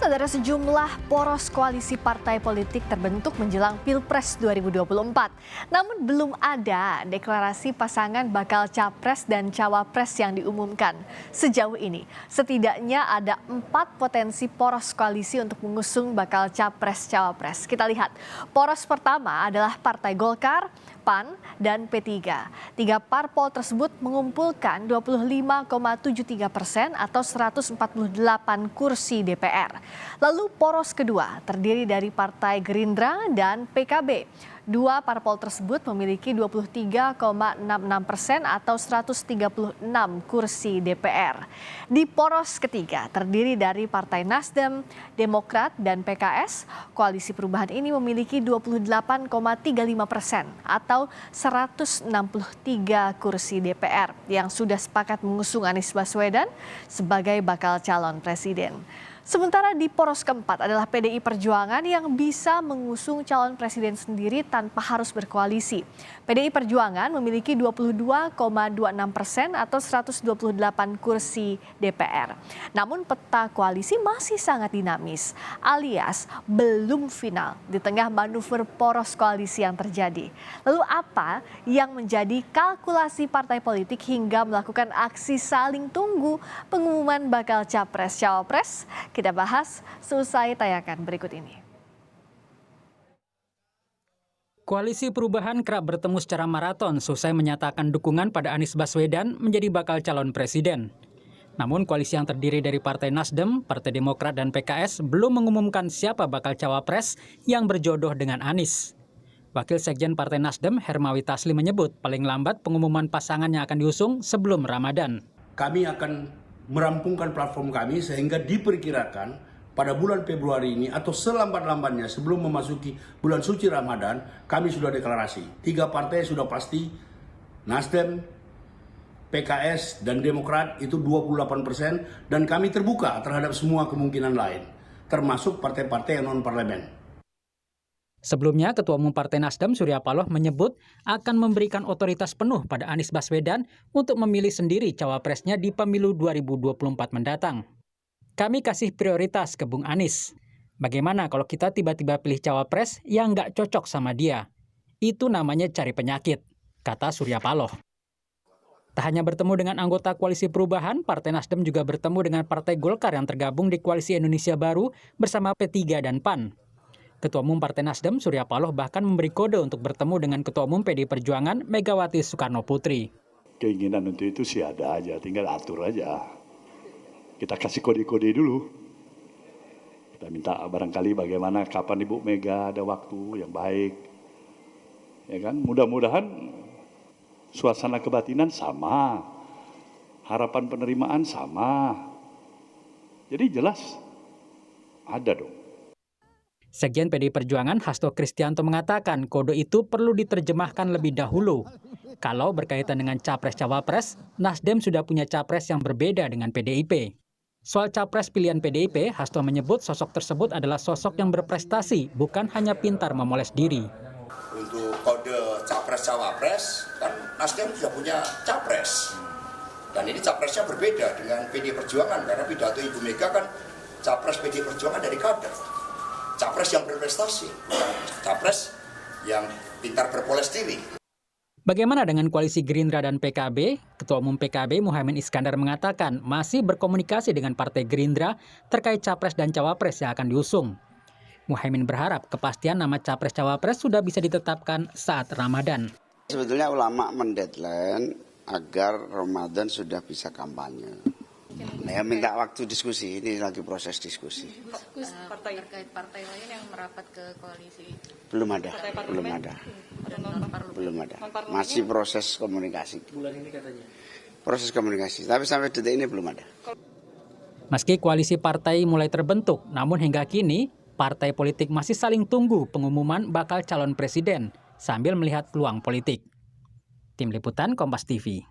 Saudara, sejumlah poros koalisi partai politik terbentuk menjelang Pilpres 2024. Namun belum ada deklarasi pasangan bakal capres dan cawapres yang diumumkan. Sejauh ini, setidaknya ada 4 potensi poros koalisi untuk mengusung bakal capres-cawapres. Kita lihat, poros pertama adalah Partai Golkar, PAN, dan P3. 3 parpol tersebut mengumpulkan 25,73% atau 148 kursi DPR. Lalu poros kedua terdiri dari Partai Gerindra dan PKB. 2 parpol tersebut memiliki 23,66% atau 136 kursi DPR. Di poros ketiga terdiri dari Partai Nasdem, Demokrat, dan PKS. Koalisi perubahan ini memiliki 28,35% atau 163 kursi DPR yang sudah sepakat mengusung Anies Baswedan sebagai bakal calon presiden. Sementara di poros keempat adalah PDI Perjuangan yang bisa mengusung calon presiden sendiri tanpa harus berkoalisi. PDI Perjuangan memiliki 22,26% atau 128 kursi DPR. Namun peta koalisi masih sangat dinamis, alias belum final di tengah manuver poros koalisi yang terjadi. Lalu apa yang menjadi kalkulasi partai politik hingga melakukan aksi saling tunggu pengumuman bakal capres-cawapres? Kita bahas seusai tayangan berikut ini. Koalisi Perubahan kerap bertemu secara maraton selesai menyatakan dukungan pada Anies Baswedan menjadi bakal calon presiden. Namun koalisi yang terdiri dari Partai Nasdem, Partai Demokrat, dan PKS belum mengumumkan siapa bakal cawapres yang berjodoh dengan Anies. Wakil Sekjen Partai Nasdem, Hermawi Taslim, menyebut paling lambat pengumuman pasangan yang akan diusung sebelum Ramadan. Kami akan merampungkan platform kami sehingga diperkirakan pada bulan Februari ini atau selambat-lambatnya sebelum memasuki bulan suci Ramadan, kami sudah deklarasi. 3 partai sudah pasti, Nasdem, PKS, dan Demokrat itu 28%, dan kami terbuka terhadap semua kemungkinan lain, termasuk partai-partai yang non-parlemen. Sebelumnya, Ketua Umum Partai Nasdem, Surya Paloh, menyebut akan memberikan otoritas penuh pada Anies Baswedan untuk memilih sendiri cawapresnya di pemilu 2024 mendatang. Kami kasih prioritas ke Bung Anies. Bagaimana kalau kita tiba-tiba pilih cawapres yang nggak cocok sama dia? Itu namanya cari penyakit, kata Surya Paloh. Tak hanya bertemu dengan anggota Koalisi Perubahan, Partai Nasdem juga bertemu dengan Partai Golkar yang tergabung di Koalisi Indonesia Baru bersama P3 dan PAN. Ketua Umum Partai Nasdem, Surya Paloh, bahkan memberi kode untuk bertemu dengan Ketua Umum PDI Perjuangan, Megawati Soekarno Putri. Keinginan untuk itu sih ada aja, tinggal atur aja. Kita kasih kode-kode dulu. Kita minta barangkali bagaimana, kapan Ibu Mega ada waktu yang baik. Ya kan, mudah-mudahan suasana kebatinan sama, harapan penerimaan sama. Jadi jelas ada dong. Sekjen PDI Perjuangan Hasto Kristianto mengatakan kode itu perlu diterjemahkan lebih dahulu. Kalau berkaitan dengan capres-cawapres, Nasdem sudah punya capres yang berbeda dengan PDIP. Soal capres pilihan PDIP, Hasto menyebut sosok tersebut adalah sosok yang berprestasi, bukan hanya pintar memoles diri. Untuk kode capres-cawapres, kan Nasdem sudah punya capres. Dan ini capresnya berbeda dengan PDI Perjuangan, karena pidato Ibu Mega kan capres PDI Perjuangan dari kader. Capres yang berprestasi, capres yang pintar berpoles diri. Bagaimana dengan koalisi Gerindra dan PKB? Ketua Umum PKB Muhaimin Iskandar mengatakan masih berkomunikasi dengan Partai Gerindra terkait capres dan cawapres yang akan diusung. Muhaimin berharap kepastian nama capres-cawapres sudah bisa ditetapkan saat Ramadan. Sebetulnya ulama mendeadline agar Ramadan sudah bisa kampanye. Nah, minta waktu diskusi, ini lagi proses diskusi. Terkait partai lain yang merapat ke koalisi? Belum ada. Masih proses komunikasi. Bulan ini katanya. Proses komunikasi, tapi sampai detik ini belum ada. Meski koalisi partai mulai terbentuk, namun hingga kini partai politik masih saling tunggu pengumuman bakal calon presiden sambil melihat peluang politik. Tim Liputan Kompas TV.